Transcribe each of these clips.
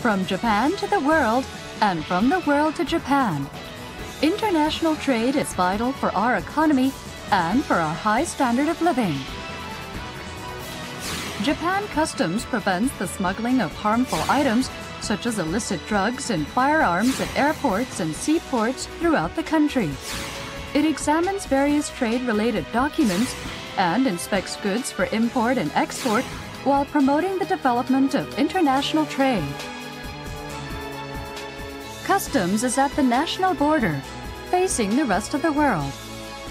From Japan to the world, and from the world to Japan. International trade is vital for our economy and for our high standard of living. Japan Customs prevents the smuggling of harmful items such as illicit drugs and firearms at airports and seaports throughout the country. It examines various trade-related documents and inspects goods for import and export while promoting the development of international trade. Customs is at the national border, facing the rest of the world.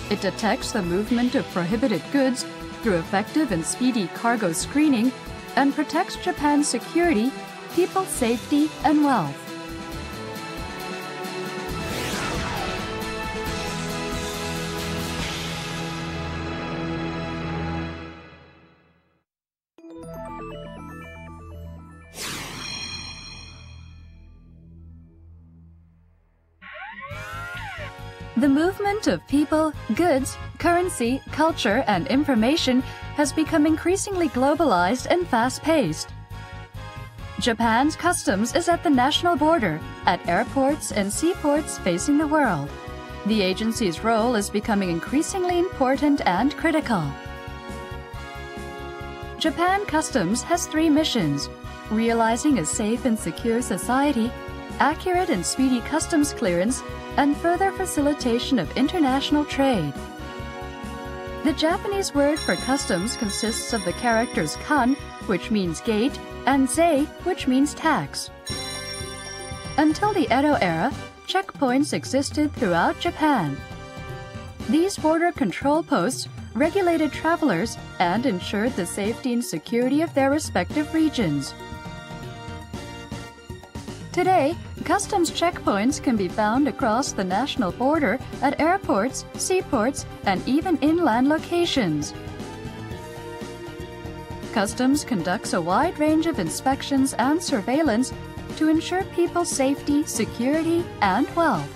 It detects the movement of prohibited goods through effective and speedy cargo screening and protects Japan's security, people's safety, and wealth. The movement of people, goods, currency, culture, and information has become increasingly globalized and fast-paced. Japan's customs is at the national border, at airports and seaports facing the world. The agency's role is becoming increasingly important and critical. Japan Customs has 3 missions: realizing a safe and secure society, accurate and speedy customs clearance, and further facilitation of international trade. The Japanese word for customs consists of the characters kan, which means gate, and zei, which means tax. Until the Edo era, checkpoints existed throughout Japan. These border control posts regulated travelers and ensured the safety and security of their respective regions. Today, customs checkpoints can be found across the national border at airports, seaports, and even inland locations. Customs conducts a wide range of inspections and surveillance to ensure people's safety, security, and wealth.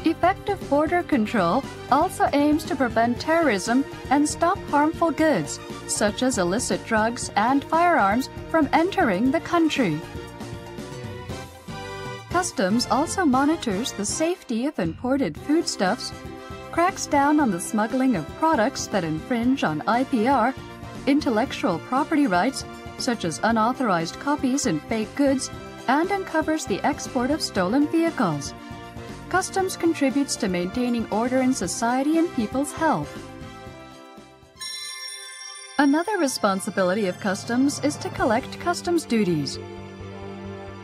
Effective border control also aims to prevent terrorism and stop harmful goods, such as illicit drugs and firearms, from entering the country. Customs also monitors the safety of imported foodstuffs, cracks down on the smuggling of products that infringe on IPR, intellectual property rights, such as unauthorized copies and fake goods, and uncovers the export of stolen vehicles. Customs contributes to maintaining order in society and people's health. Another responsibility of customs is to collect customs duties.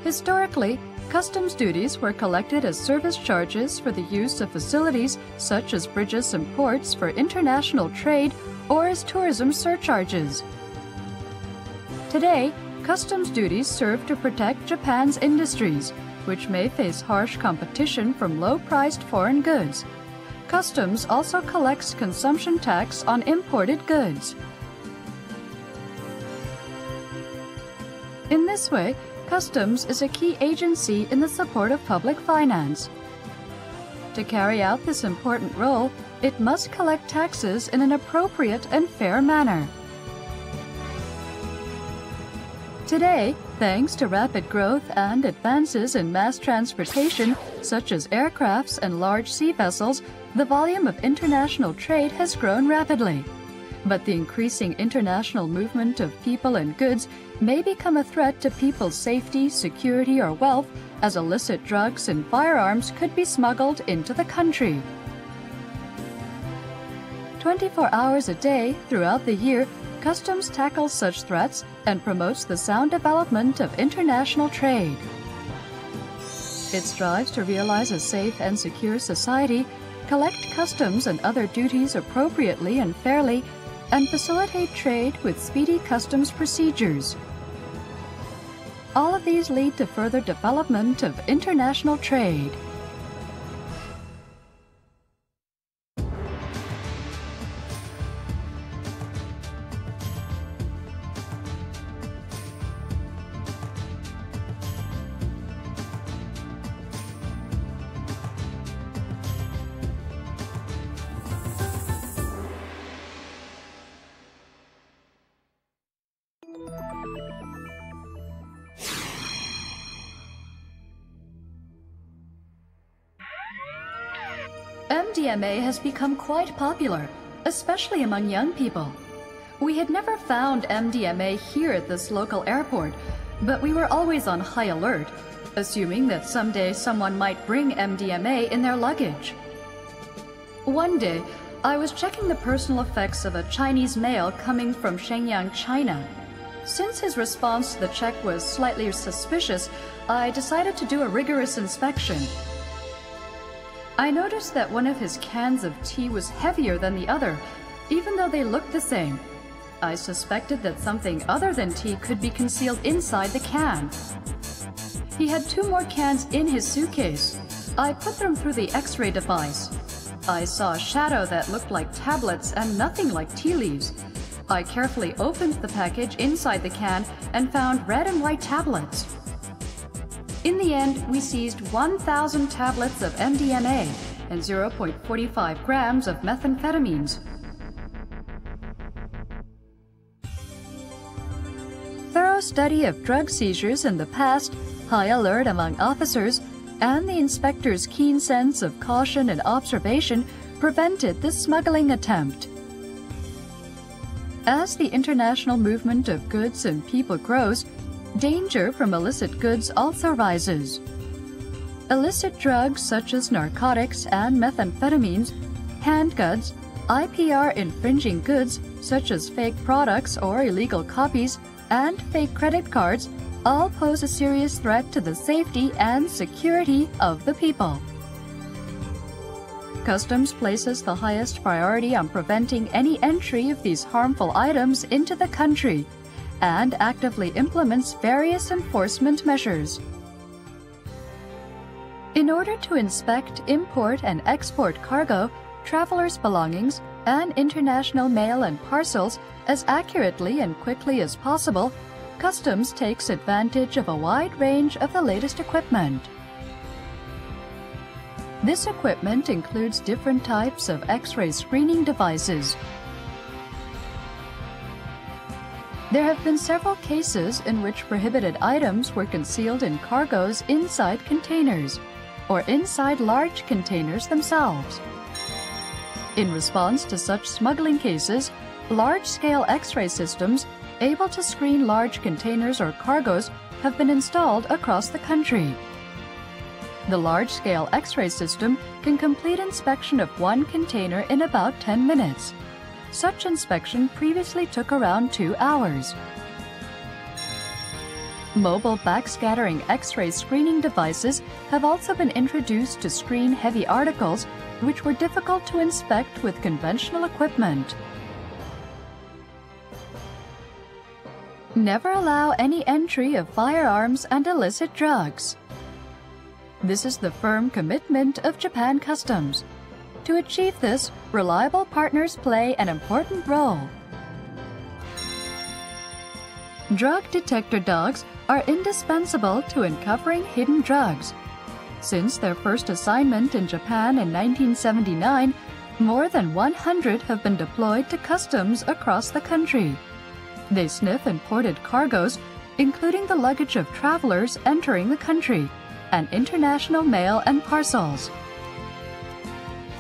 Historically, customs duties were collected as service charges for the use of facilities such as bridges and ports for international trade or as tourism surcharges. Today, customs duties serve to protect Japan's industries, which may face harsh competition from low-priced foreign goods. Customs also collects consumption tax on imported goods. In this way, customs is a key agency in the support of public finance. To carry out this important role, it must collect taxes in an appropriate and fair manner. Today, thanks to rapid growth and advances in mass transportation, such as aircrafts and large sea vessels, the volume of international trade has grown rapidly. But the increasing international movement of people and goods may become a threat to people's safety, security, or wealth, as illicit drugs and firearms could be smuggled into the country. 24 hours a day throughout the year, customs tackles such threats and promotes the sound development of international trade. It strives to realize a safe and secure society, collect customs and other duties appropriately and fairly, and facilitate trade with speedy customs procedures. All of these lead to further development of international trade. MDMA has become quite popular, especially among young people. We had never found MDMA here at this local airport, but we were always on high alert, assuming that someday someone might bring MDMA in their luggage. One day, I was checking the personal effects of a Chinese male coming from Shenyang, China. Since his response to the check was slightly suspicious, I decided to do a rigorous inspection. I noticed that one of his cans of tea was heavier than the other, even though they looked the same. I suspected that something other than tea could be concealed inside the can. He had 2 more cans in his suitcase. I put them through the X-ray device. I saw a shadow that looked like tablets and nothing like tea leaves. I carefully opened the package inside the can and found red and white tablets. In the end, we seized 1,000 tablets of MDMA and 0.45 grams of methamphetamines. Thorough study of drug seizures in the past, high alert among officers, and the inspector's keen sense of caution and observation prevented this smuggling attempt. As the international movement of goods and people grows, danger from illicit goods also rises. Illicit drugs such as narcotics and methamphetamines, handguns, IPR-infringing goods such as fake products or illegal copies, and fake credit cards all pose a serious threat to the safety and security of the people. Customs places the highest priority on preventing any entry of these harmful items into the country and actively implements various enforcement measures. In order to inspect import and export cargo, travelers' belongings, and international mail and parcels as accurately and quickly as possible, Customs takes advantage of a wide range of the latest equipment. This equipment includes different types of X-ray screening devices. There have been several cases in which prohibited items were concealed in cargoes inside containers or inside large containers themselves. In response to such smuggling cases, large-scale X-ray systems able to screen large containers or cargoes have been installed across the country. The large-scale X-ray system can complete inspection of one container in about 10 minutes. Such inspection previously took around 2 hours. Mobile backscattering X-ray screening devices have also been introduced to screen heavy articles which were difficult to inspect with conventional equipment. Never allow any entry of firearms and illicit drugs. This is the firm commitment of Japan Customs. To achieve this, reliable partners play an important role. Drug detector dogs are indispensable to uncovering hidden drugs. Since their first assignment in Japan in 1979, more than 100 have been deployed to customs across the country. They sniff imported cargoes, including the luggage of travelers entering the country, and international mail and parcels.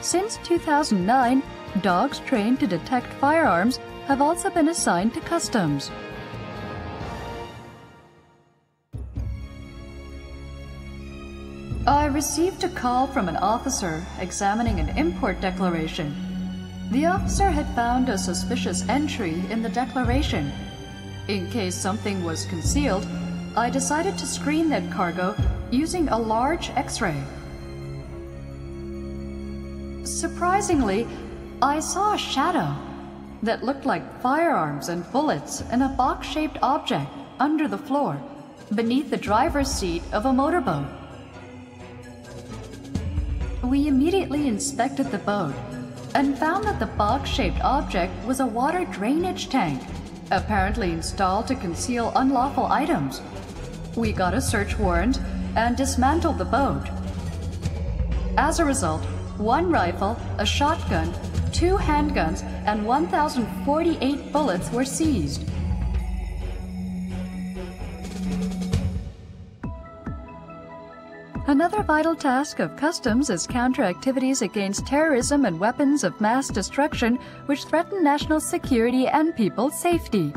Since 2009, dogs trained to detect firearms have also been assigned to customs. I received a call from an officer examining an import declaration. The officer had found a suspicious entry in the declaration. In case something was concealed, I decided to screen that cargo using a large X-ray. Surprisingly, I saw a shadow that looked like firearms and bullets in a box-shaped object under the floor, beneath the driver's seat of a motorboat. We immediately inspected the boat and found that the box-shaped object was a water drainage tank, apparently installed to conceal unlawful items. We got a search warrant and dismantled the boat. As a result, 1 rifle, a shotgun, 2 handguns, and 1,048 bullets were seized. Another vital task of customs is counter activities against terrorism and weapons of mass destruction which threaten national security and people's safety.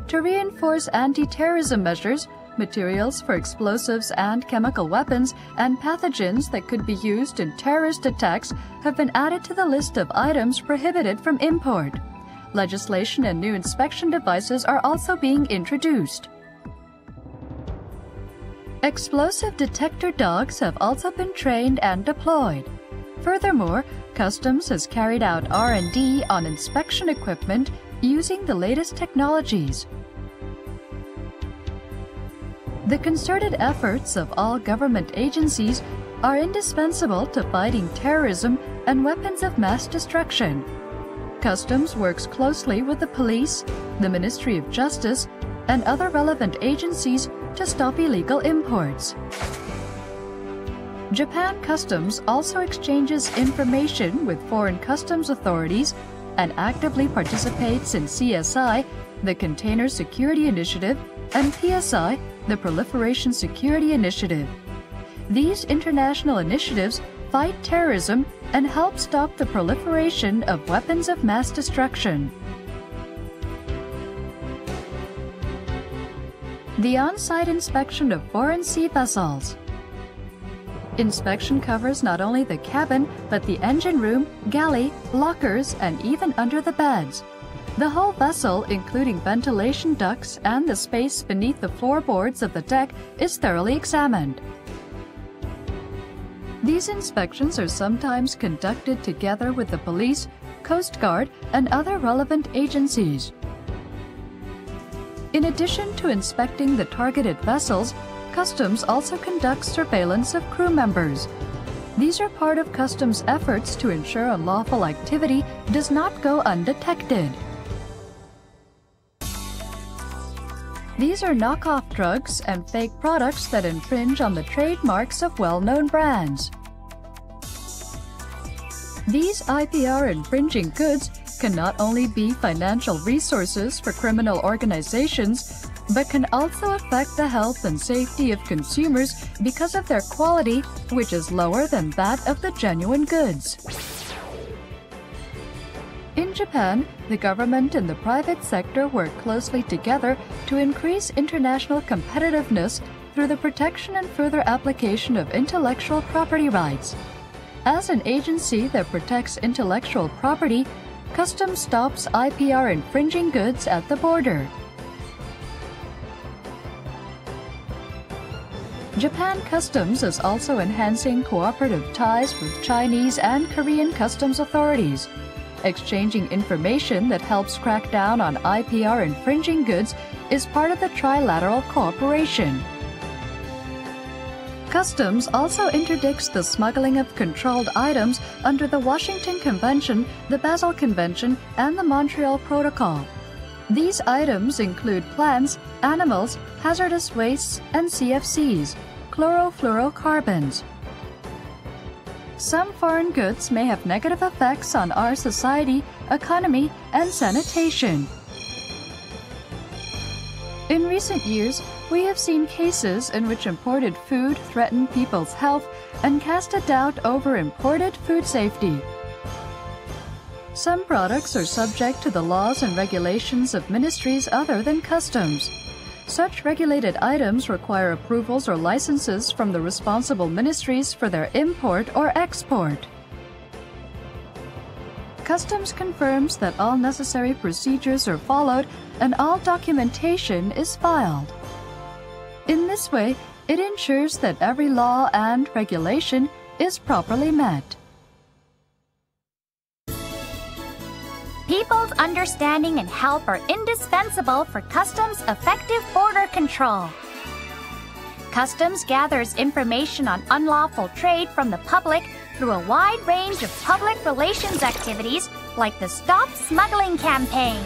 To reinforce anti-terrorism measures, materials for explosives and chemical weapons and pathogens that could be used in terrorist attacks have been added to the list of items prohibited from import. Legislation and new inspection devices are also being introduced. Explosive detector dogs have also been trained and deployed. Furthermore, Customs has carried out R&D on inspection equipment using the latest technologies. The concerted efforts of all government agencies are indispensable to fighting terrorism and weapons of mass destruction. Customs works closely with the police, the Ministry of Justice, and other relevant agencies to stop illegal imports. Japan Customs also exchanges information with foreign customs authorities and actively participates in CSI, the Container Security Initiative, and PSI, the Proliferation Security Initiative. These international initiatives fight terrorism and help stop the proliferation of weapons of mass destruction. The on-site inspection of foreign sea vessels. Inspection covers not only the cabin, but the engine room, galley, lockers, and even under the beds. The whole vessel, including ventilation ducts and the space beneath the floorboards of the deck, is thoroughly examined. These inspections are sometimes conducted together with the police, Coast Guard, and other relevant agencies. In addition to inspecting the targeted vessels, Customs also conducts surveillance of crew members. These are part of Customs' efforts to ensure unlawful activity does not go undetected. These are knockoff drugs and fake products that infringe on the trademarks of well-known brands. These IPR infringing goods can not only be financial resources for criminal organizations, but can also affect the health and safety of consumers because of their quality, which is lower than that of the genuine goods. In Japan, the government and the private sector work closely together to increase international competitiveness through the protection and further application of intellectual property rights. As an agency that protects intellectual property, Customs stops IPR infringing goods at the border. Japan Customs is also enhancing cooperative ties with Chinese and Korean customs authorities. Exchanging information that helps crack down on IPR infringing goods is part of the trilateral cooperation. Customs also interdicts the smuggling of controlled items under the Washington Convention, the Basel Convention, and the Montreal Protocol. These items include plants, animals, hazardous wastes, and CFCs, chlorofluorocarbons. Some foreign goods may have negative effects on our society, economy, and sanitation. In recent years, we have seen cases in which imported food threatened people's health and cast a doubt over imported food safety. Some products are subject to the laws and regulations of ministries other than Customs. Such regulated items require approvals or licenses from the responsible ministries for their import or export. Customs confirms that all necessary procedures are followed and all documentation is filed. In this way, it ensures that every law and regulation is properly met. People's understanding and help are indispensable for Customs' effective border control. Customs gathers information on unlawful trade from the public through a wide range of public relations activities like the Stop Smuggling campaign.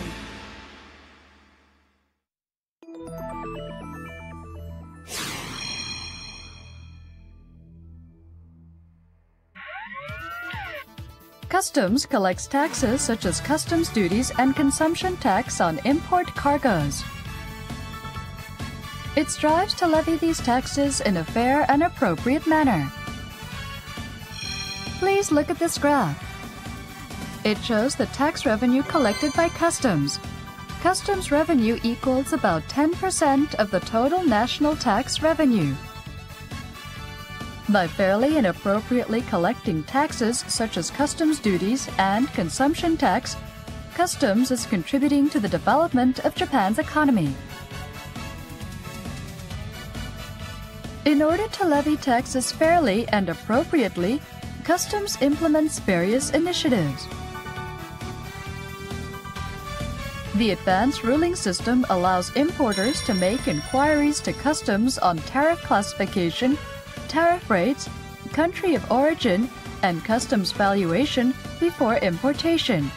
Customs collects taxes such as customs duties and consumption tax on import cargoes. It strives to levy these taxes in a fair and appropriate manner. Please look at this graph. It shows the tax revenue collected by customs. Customs revenue equals about 10% of the total national tax revenue. By fairly and appropriately collecting taxes such as customs duties and consumption tax, customs is contributing to the development of Japan's economy. In order to levy taxes fairly and appropriately, customs implements various initiatives. The advanced ruling system allows importers to make inquiries to customs on tariff classification, tariff rates, country of origin, and customs valuation before importation.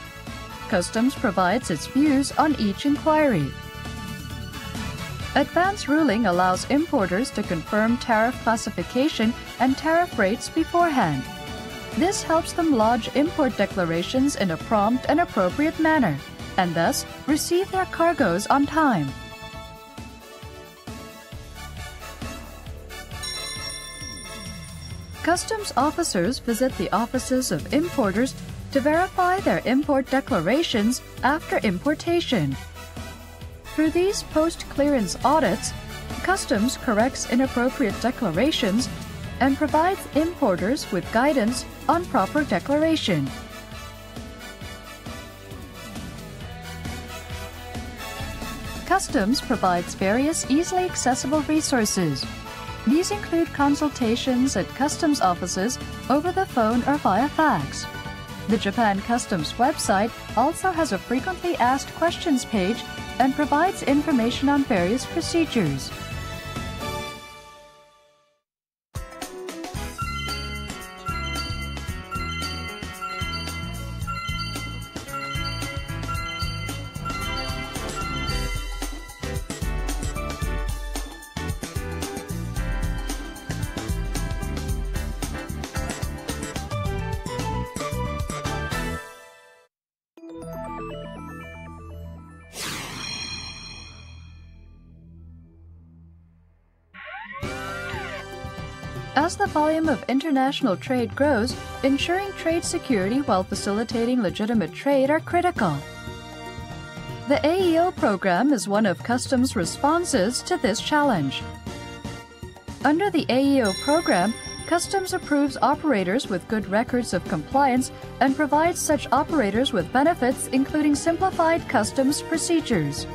Customs provides its views on each inquiry. Advanced ruling allows importers to confirm tariff classification and tariff rates beforehand. This helps them lodge import declarations in a prompt and appropriate manner, and thus receive their cargoes on time. Customs officers visit the offices of importers to verify their import declarations after importation. Through these post-clearance audits, Customs corrects inappropriate declarations and provides importers with guidance on proper declaration. Customs provides various easily accessible resources. These include consultations at customs offices over the phone or via fax. The Japan Customs website also has a frequently asked questions page and provides information on various procedures. As the volume of international trade grows, ensuring trade security while facilitating legitimate trade are critical. The AEO program is one of Customs' responses to this challenge. Under the AEO program, Customs approves operators with good records of compliance and provides such operators with benefits including simplified customs procedures.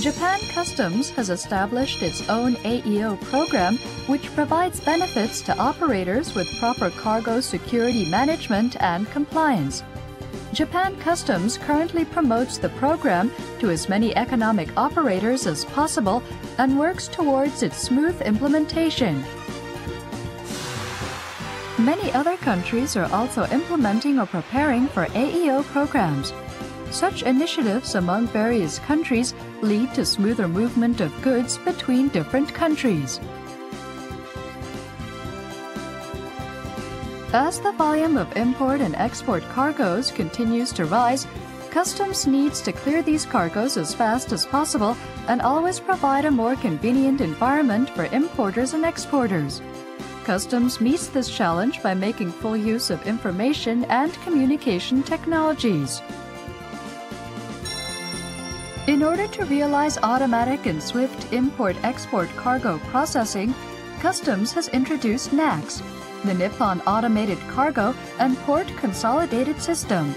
Japan Customs has established its own AEO program, which provides benefits to operators with proper cargo security management and compliance. Japan Customs currently promotes the program to as many economic operators as possible and works towards its smooth implementation. Many other countries are also implementing or preparing for AEO programs. Such initiatives among various countries lead to smoother movement of goods between different countries. As the volume of import and export cargoes continues to rise, Customs needs to clear these cargoes as fast as possible and always provide a more convenient environment for importers and exporters. Customs meets this challenge by making full use of information and communication technologies. In order to realize automatic and swift import-export cargo processing, Customs has introduced NACS, the Nippon Automated Cargo and Port Consolidated System.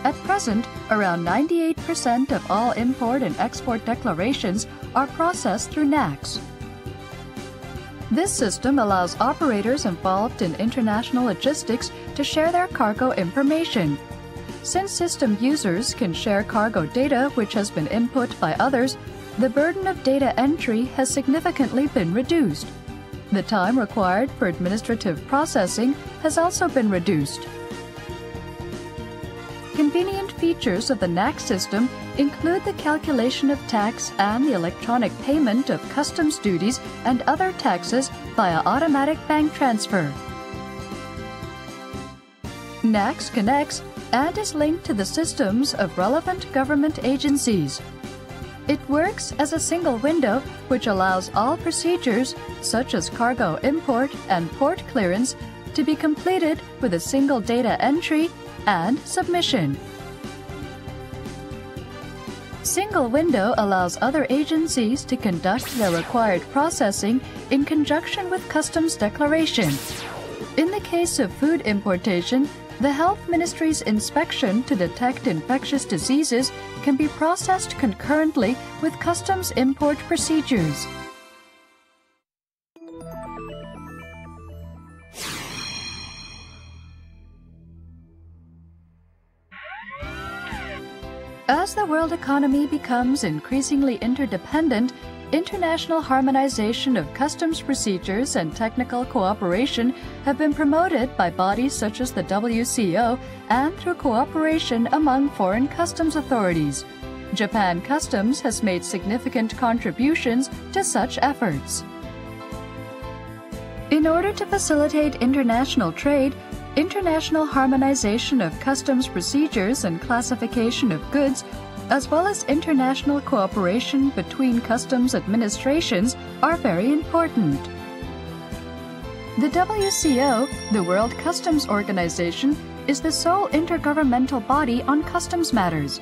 At present, around 98% of all import and export declarations are processed through NACS. This system allows operators involved in international logistics to share their cargo information. Since system users can share cargo data which has been input by others, the burden of data entry has significantly been reduced. The time required for administrative processing has also been reduced. Convenient features of the NACS system include the calculation of tax and the electronic payment of customs duties and other taxes via automatic bank transfer. NACS connects and is linked to the systems of relevant government agencies. It works as a single window which allows all procedures, such as cargo import and port clearance, to be completed with a single data entry and submission. Single window allows other agencies to conduct their required processing in conjunction with customs declaration. In the case of food importation, the Health Ministry's inspection to detect infectious diseases can be processed concurrently with customs import procedures. As the world economy becomes increasingly interdependent, international harmonization of customs procedures and technical cooperation have been promoted by bodies such as the WCO and through cooperation among foreign customs authorities. Japan Customs has made significant contributions to such efforts. In order to facilitate international trade, international harmonization of customs procedures and classification of goods, as well as international cooperation between customs administrations, are very important. The WCO, the World Customs Organization, is the sole intergovernmental body on customs matters.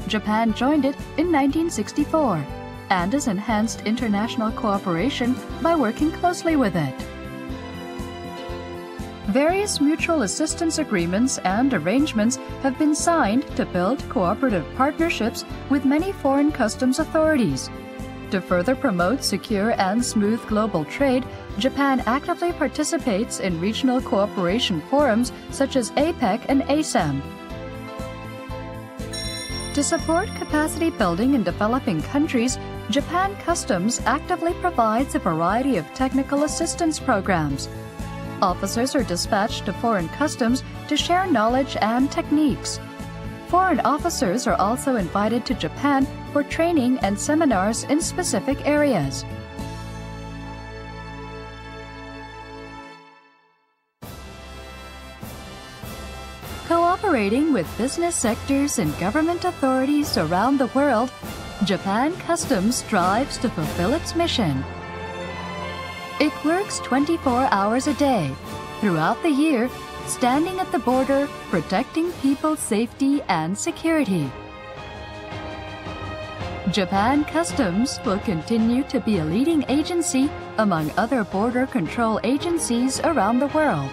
Japan joined it in 1964 and has enhanced international cooperation by working closely with it. Various mutual assistance agreements and arrangements have been signed to build cooperative partnerships with many foreign customs authorities. To further promote secure and smooth global trade, Japan actively participates in regional cooperation forums such as APEC and ASEM. To support capacity building in developing countries, Japan Customs actively provides a variety of technical assistance programs. Officers are dispatched to foreign customs to share knowledge and techniques. Foreign officers are also invited to Japan for training and seminars in specific areas. Cooperating with business sectors and government authorities around the world, Japan Customs strives to fulfill its mission. It works 24 hours a day, throughout the year, standing at the border, protecting people's safety and security. Japan Customs will continue to be a leading agency among other border control agencies around the world,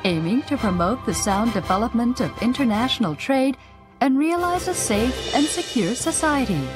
aiming to promote the sound development of international trade and realize a safe and secure society.